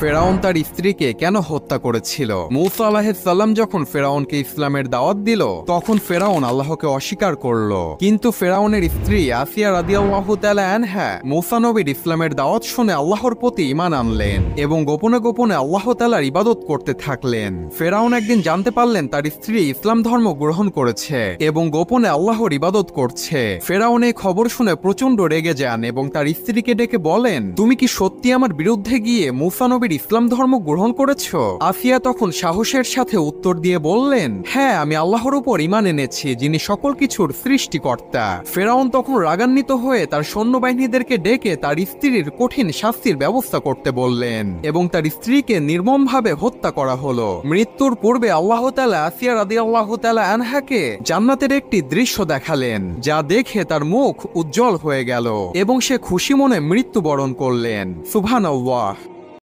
ফেরাউন তার স্ত্রীকে কেন হত্যা করেছিল? মূসা আলাইহিস সালাম যখন ফেরাউনকে ইসলামের দাওয়াত দিল, তখন ফেরাউন আল্লাহকে অস্বীকার করল। কিন্তু ফেরাউনের স্ত্রী আসিয়া রাদিয়াল্লাহু তাআলা আনহা মূসা নবীর ইসলামের দাওয়াত শুনে আল্লাহর প্রতি ঈমান আনলেন এবং গোপনে গোপনে আল্লাহ তাআলার ইবাদত করতে থাকলেন। ফেরাউন একদিন জানতে পারলেন তার স্ত্রী ইসলাম ধর্ম গ্রহণ করেছে এবং গোপনে আল্লাহর ইবাদত করছে। ফেরাউন এই খবর শুনে প্রচন্ড রেগে যান এবং তার স্ত্রীকে ডেকে বলেন, তুমি কি সত্যি আমার বিরুদ্ধে গিয়ে মূসা নবীর ইসলাম ধর্ম গ্রহণ করেছো? আসিয়া তখন সাহসের সাথে উত্তর দিয়ে বললেন, হ্যাঁ, আমি আল্লাহর উপর ঈমান এনেছি, যিনি সকল কিছুর সৃষ্টিকর্তা। ফেরাউন তখন রাগান্বিত হয়ে তার সৈন্যবাহিনীদেরকে ডেকে তার স্ত্রীর কঠিন শাস্তির ব্যবস্থা করতে বললেন এবং তার স্ত্রীকে নির্মমভাবে হত্যা করা হলো। মৃত্যুর পূর্বে আল্লাহ তাআলা আসিয়া রাদিয়াল্লাহু তাআলা আনহাকে জান্নাতের একটি দৃশ্য দেখালেন, যা দেখে তার মুখ উজ্জ্বল হয়ে গেল এবং সে খুশি মনে মৃত্যুবরণ করলেন। সুবহানাল্লাহ।